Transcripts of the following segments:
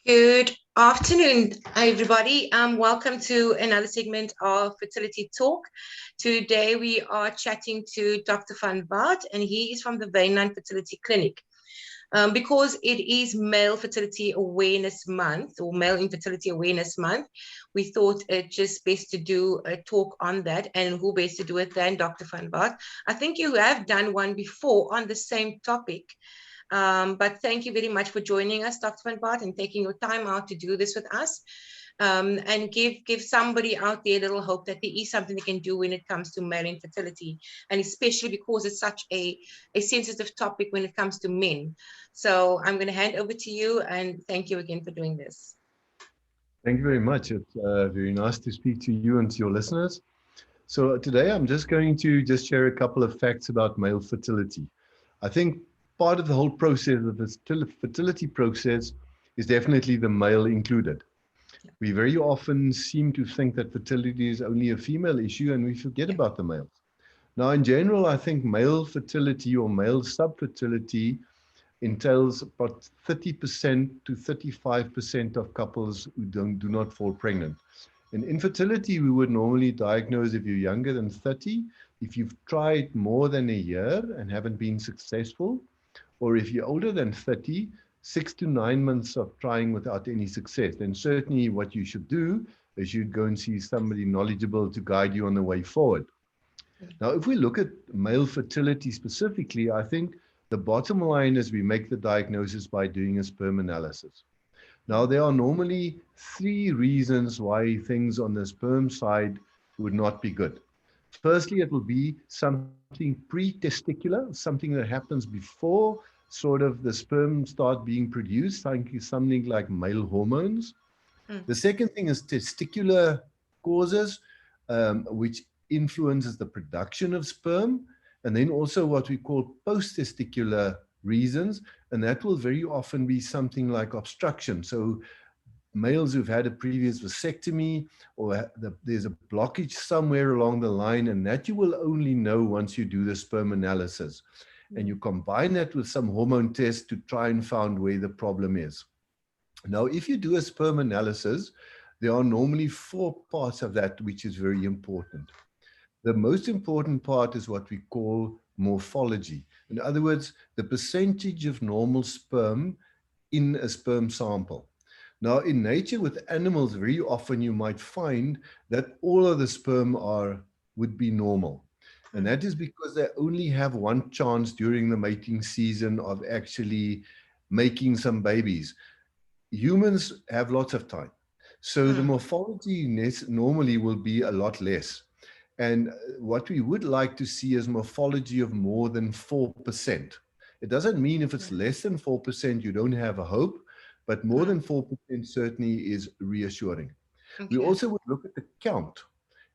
Good afternoon, everybody. Welcome to another segment of Fertility Talk. Today we are chatting to Dr. Van Waart, and he is from the Wijnland Fertility Clinic. Because it is Male Fertility Awareness Month, or Male Infertility Awareness Month, we thought it just best to do a talk on that, and who best to do it than Dr. Van Waart. I think you have done one before on the same topic. But thank you very much for joining us, Dr. Van Waart, and taking your time out to do this with us, and give somebody out there a little hope that there is something they can do when it comes to male infertility, and especially because it's such a sensitive topic when it comes to men. So I'm going to hand over to you, and thank you again for doing this. Thank you very much. It's very nice to speak to you and to your listeners. So today I'm just going to share a couple of facts about male fertility. I think part of the whole process of the fertility process is definitely the male included. We very often seem to think that fertility is only a female issue and we forget about the males. Now, in general, I think male fertility or male subfertility entails about 30% to 35% of couples who do not fall pregnant. In infertility, we would normally diagnose if you're younger than 30, if you've tried more than a year and haven't been successful, or if you're older than 30, 6 to 9 months of trying without any success. Then certainly what you should do is you'd go and see somebody knowledgeable to guide you on the way forward. Now, if we look at male fertility specifically, I think the bottom line is we make the diagnosis by doing a sperm analysis. Now, there are normally 3 reasons why things on the sperm side would not be good. Firstly, it will be something pre-testicular, something that happens before sort of the sperm start being produced, something like male hormones. The second thing is testicular causes, which influences the production of sperm, and then also what we call post-testicular reasons, and that will very often be something like obstruction. So males who've had a previous vasectomy, or there's a blockage somewhere along the line, and that you will only know once you do the sperm analysis. And you combine that with some hormone tests to try and find where the problem is. Now, if you do a sperm analysis, there are normally 4 parts of that, which is very important. The most important part is what we call morphology. In other words, the percentage of normal sperm in a sperm sample. Now, in nature with animals, very often you might find that all of the sperm would be normal. And that is because they only have one chance during the mating season of actually making some babies. Humans have lots of time. So the morphology normally will be a lot less. And what we would like to see is morphology of more than 4%. It doesn't mean if it's less than 4%, you don't have a hope, but more than 4% certainly is reassuring. We also would look at the count.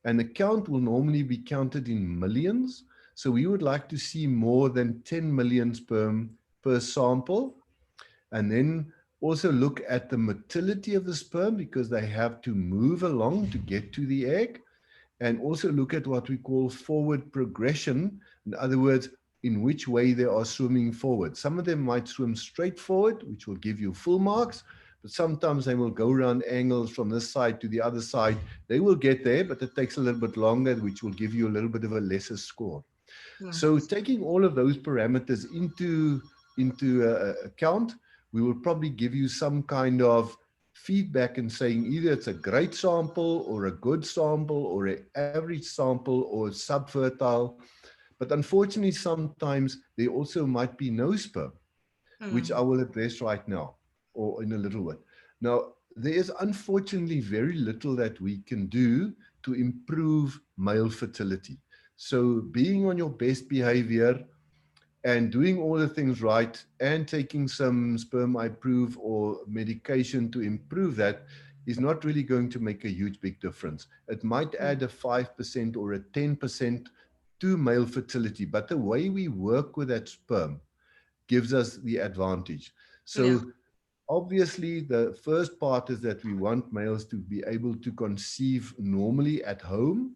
And the count will normally be counted in millions. So we would like to see more than 10 million sperm per sample. And then also look at the motility of the sperm, because they have to move along to get to the egg. And also look at what we call forward progression. In other words, in which way they are swimming forward. Some of them might swim straight forward, which will give you full marks. But sometimes they will go around angles from this side to the other side. They will get there, but it takes a little bit longer, which will give you a little bit of a lesser score. So taking all of those parameters into account, we will probably give you some kind of feedback and saying either it's a great sample or a good sample or an average sample or subfertile. But unfortunately, sometimes there also might be no sperm, which I will address right now, or in a little bit. Now, there is unfortunately very little that we can do to improve male fertility. So being on your best behavior and doing all the things right and taking some sperm improve or medication to improve that is not really going to make a huge big difference. It might add a 5% or a 10% to male fertility, but the way we work with that sperm gives us the advantage. So obviously the first part is that we want males to be able to conceive normally at home,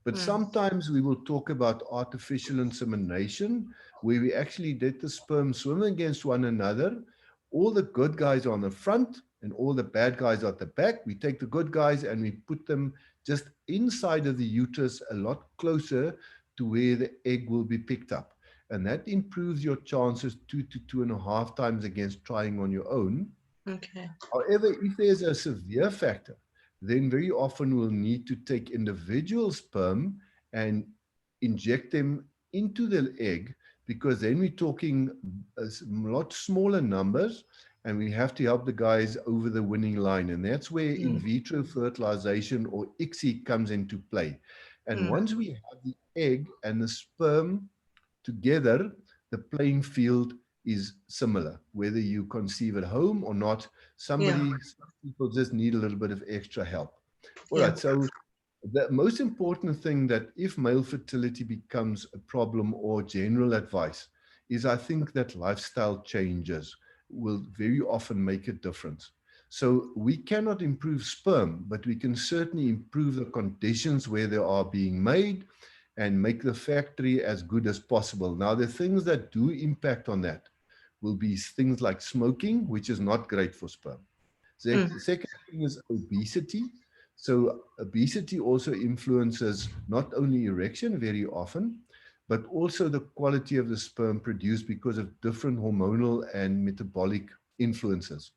but sometimes we will talk about artificial insemination, where we actually let the sperm swim against one another, all the good guys are on the front and all the bad guys are at the back. We take the good guys and we put them just inside of the uterus, a lot closer to where the egg will be picked up. And that improves your chances 2 to 2.5 times against trying on your own. Okay. However, if there's a severe factor, then very often we'll need to take individual sperm and inject them into the egg, because then we're talking a lot smaller numbers and we have to help the guys over the winning line. And that's where in vitro fertilization, or ICSI, comes into play. And once we have the egg and the sperm together, the playing field is similar, whether you conceive at home or not. Some people just need a little bit of extra help. All right, so the most important thing that if male fertility becomes a problem, or general advice, is I think that lifestyle changes will very often make a difference. So we cannot improve sperm, but we can certainly improve the conditions where they are being made and make the factory as good as possible. Now, the things that do impact on that will be things like smoking, which is not great for sperm. The second thing is obesity. So obesity also influences not only erection very often, but also the quality of the sperm produced because of different hormonal and metabolic influences.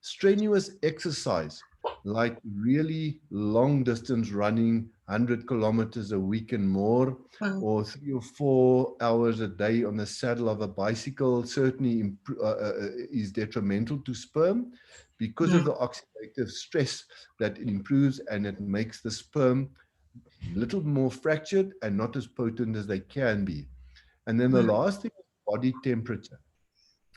Strenuous exercise, like really long distance running, 100 kilometers a week and more, or 3 or 4 hours a day on the saddle of a bicycle, certainly is detrimental to sperm because of the oxidative stress that it improves, and it makes the sperm a little more fractured and not as potent as they can be. And then the last thing is body temperature.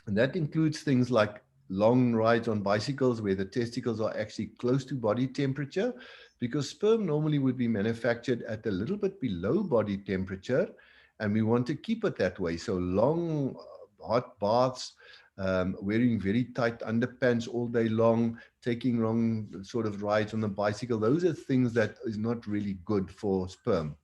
And that includes things like long rides on bicycles where the testicles are actually close to body temperature, because sperm normally would be manufactured at a little bit below body temperature, and we want to keep it that way. So long hot baths, wearing very tight underpants all day long, taking long sort of rides on the bicycle, those are things that is not really good for sperm.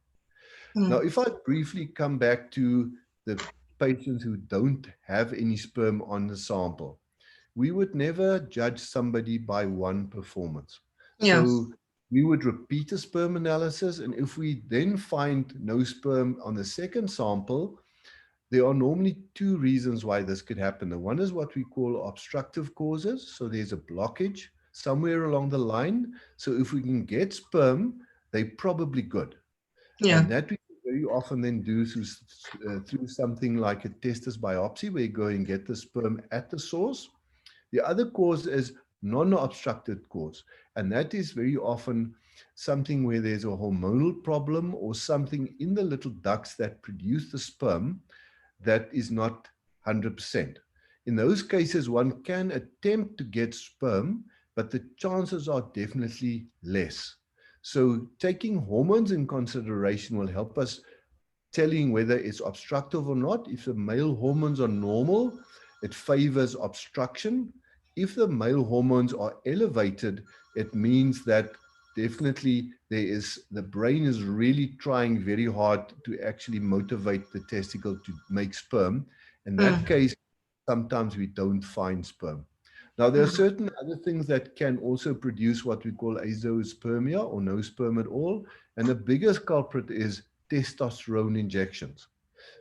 Now, if I briefly come back to the patients who don't have any sperm on the sample, we would never judge somebody by one performance. So we would repeat a sperm analysis, and if we then find no sperm on the second sample, there are normally 2 reasons why this could happen. The one is what we call obstructive causes. So there's a blockage somewhere along the line. So if we can get sperm, they're probably good. And that we very often then do through something like a testis biopsy, where you go and get the sperm at the source. The other cause is non-obstructed cause, and that is very often something where there's a hormonal problem or something in the little ducts that produce the sperm that is not 100%. In those cases, one can attempt to get sperm, but the chances are definitely less. So taking hormones in consideration will help us telling whether it's obstructive or not. If the male hormones are normal, it favors obstruction. If the male hormones are elevated, it means that definitely the brain is really trying very hard to actually motivate the testicle to make sperm. In that case, sometimes we don't find sperm. Now, there are certain other things that can also produce what we call azoospermia, or no sperm at all. And the biggest culprit is testosterone injections.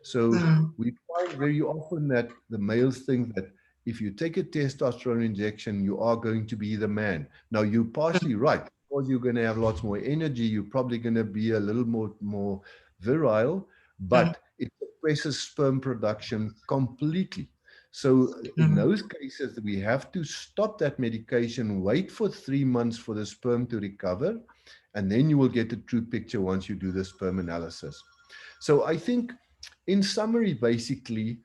So we find very often that the males think that if you take a testosterone injection, you are going to be the man. Now, you're partially right, because you're going to have lots more energy. You're probably going to be a little more virile, but it suppresses sperm production completely. So in those cases, we have to stop that medication, wait for 3 months for the sperm to recover, and then you will get a true picture once you do the sperm analysis. So I think, in summary, basically,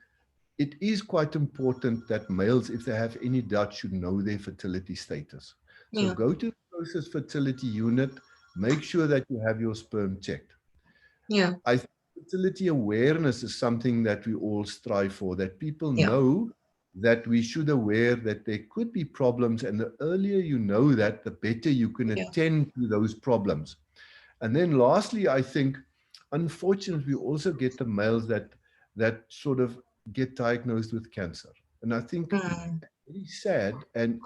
it is quite important that males, if they have any doubt, should know their fertility status. So go to the closest fertility unit, make sure that you have your sperm checked. I think fertility awareness is something that we all strive for, that people know that we should aware that there could be problems, and the earlier you know that, the better you can attend to those problems. And then lastly, I think, unfortunately, we also get the males that sort of get diagnosed with cancer. And I think very sad. And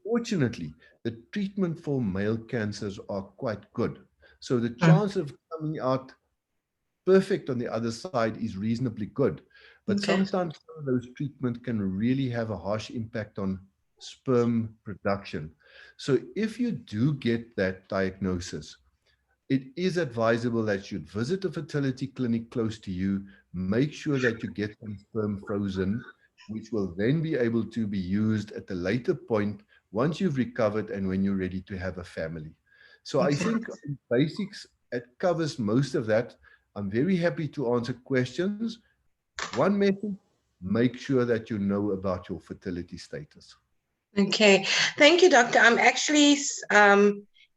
fortunately, the treatment for male cancers are quite good. So the Mm, chance of coming out perfect on the other side is reasonably good. But okay. sometimes some of those treatments can really have a harsh impact on sperm production. So if you do get that diagnosis, it is advisable that you visit a fertility clinic close to you, make sure that you get some sperm frozen, which will then be able to be used at a later point once you've recovered and when you're ready to have a family. So I Okay. think in basics, it covers most of that. I'm very happy to answer questions. One message, make sure that you know about your fertility status. Okay. Thank you, Doctor. I'm actually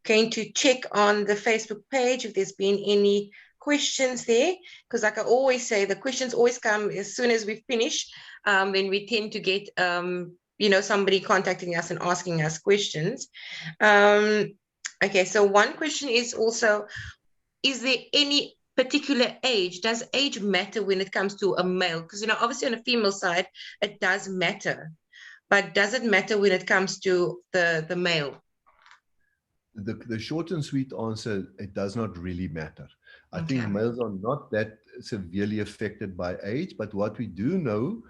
going to check on the Facebook page if there's been any questions there, because like I always say, the questions always come as soon as we finish. Then we tend to get somebody contacting us and asking us questions. Um, okay, so one question is also, is there any particular age? Does age matter when it comes to a male? Because obviously on the female side, it does matter. But does it matter when it comes to the male? The short and sweet answer, it does not really matter. I think Okay. males are not that severely affected by age, but what we do know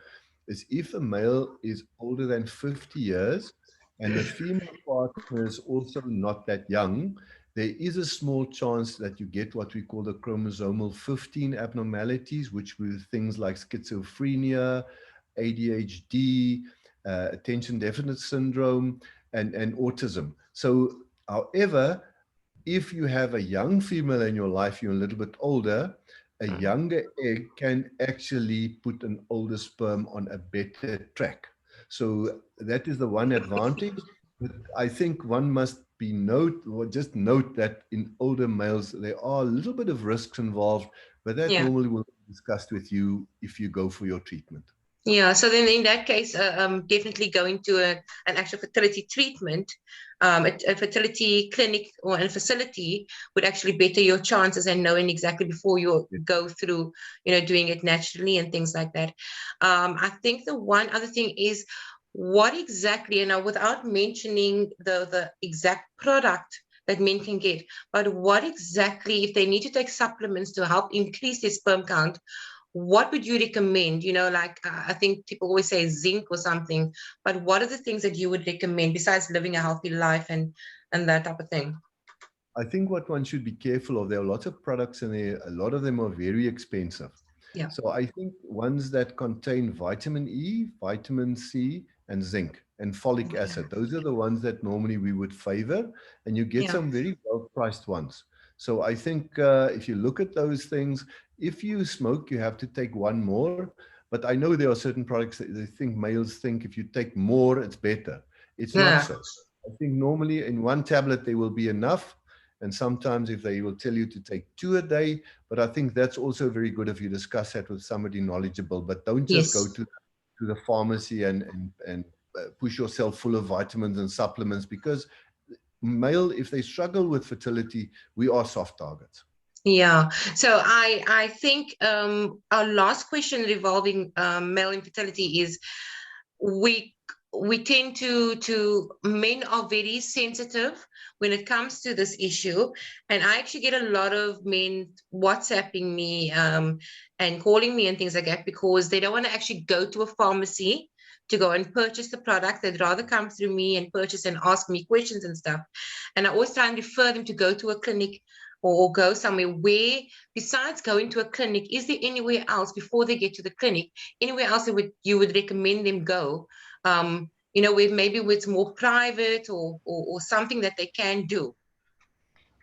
is if a male is older than 50 years and the female partner is also not that young, there is a small chance that you get what we call the chromosomal 15 abnormalities, which were things like schizophrenia, ADHD, attention deficit syndrome, and autism. So, however, if you have a young female in your life, you're a little bit older, a younger egg can actually put an older sperm on a better track. So that is the one advantage. But I think one must be just note that in older males, there are a little bit of risks involved, but that Yeah. normally will be discussed with you if you go for your treatment. Yeah. So then in that case, definitely going to an actual fertility treatment, a fertility clinic or a facility would actually better your chances and knowing exactly before you go through, doing it naturally and things like that. I think the one other thing is what exactly, without mentioning the exact product that men can get, but what exactly, if they need to take supplements to help increase their sperm count, what would you recommend? I think people always say zinc or something, but what are the things that you would recommend besides living a healthy life and that type of thing? I think what one should be careful of, there are lots of products in there, a lot of them are very expensive. Yeah. So I think ones that contain vitamin E, vitamin C, and zinc and folic Okay. acid, those are the ones that normally we would favor, and you get Yeah. some very well-priced ones. So I think if you look at those things, if you smoke, you have to take one more. But I know there are certain products that they think males think if you take more, it's better. It's not Yeah. so. I think normally in one tablet there will be enough. And sometimes if they will tell you to take 2 a day, but I think that's also very good if you discuss that with somebody knowledgeable. But don't just go Yes. to the pharmacy and push yourself full of vitamins and supplements because male, if they struggle with fertility, we are soft targets. Yeah. So I think our last question revolving male infertility is we we tend to men are very sensitive when it comes to this issue, and I actually get a lot of men WhatsApping me and calling me and things like that because they don't want to actually go to a pharmacy to go and purchase the product. They'd rather come through me and purchase and ask me questions and stuff. And I always try and refer them to go to a clinic or go somewhere where, besides going to a clinic, is there anywhere else before they get to the clinic, anywhere else you would recommend them go, where maybe it's more private or something that they can do?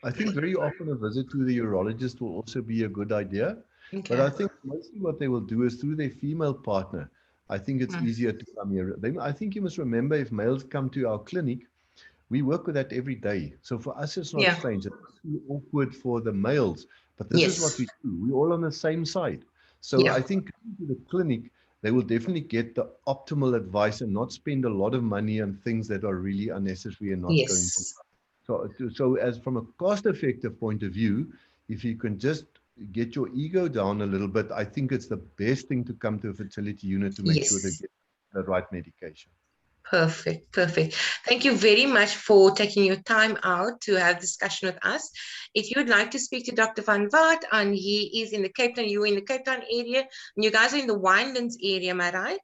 I think very often a visit to the urologist will also be a good idea. But Okay. I think mostly what they will do is through their female partner. I think it's Mm. easier to come here. I think you must remember if males come to our clinic, we work with that every day. So for us, it's not Yeah. strange. It's too awkward for the males, but this is what Yes. we do. We're all on the same side. So Yeah. I think to the clinic, they will definitely get the optimal advice and not spend a lot of money on things that are really unnecessary and not going to. Yes. So as from a cost-effective point of view, if you can just get your ego down a little bit, I think it's the best thing to come to a fertility unit to make sure they Yes. get the right medication. Perfect, perfect. Thank you very much for taking your time out to have discussion with us. If you would like to speak to Dr. Van Waart, and he is in the Cape Town, you're in the Cape Town area, and you guys are in the Wijnland area, am I right?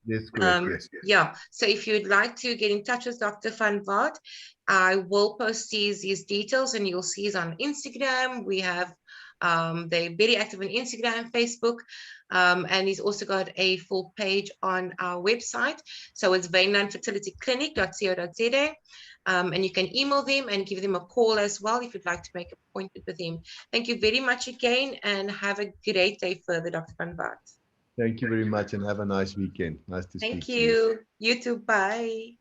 Yes, correct. Yes. Yeah, so if you'd like to get in touch with Dr. Van Waart, I will post his details, and you'll see he's on Instagram. We have, they're very active on Instagram, Facebook, and he's also got a full page on our website. So it's Wijnland Fertility Clinic.co.za. And you can email them and give them a call as well if you'd like to make an appointment with him. Thank you very much again, and have a great day further, Dr. Van Waart. Thank you very much and have a nice weekend. Nice to speak Thank to you. you. You too. Bye.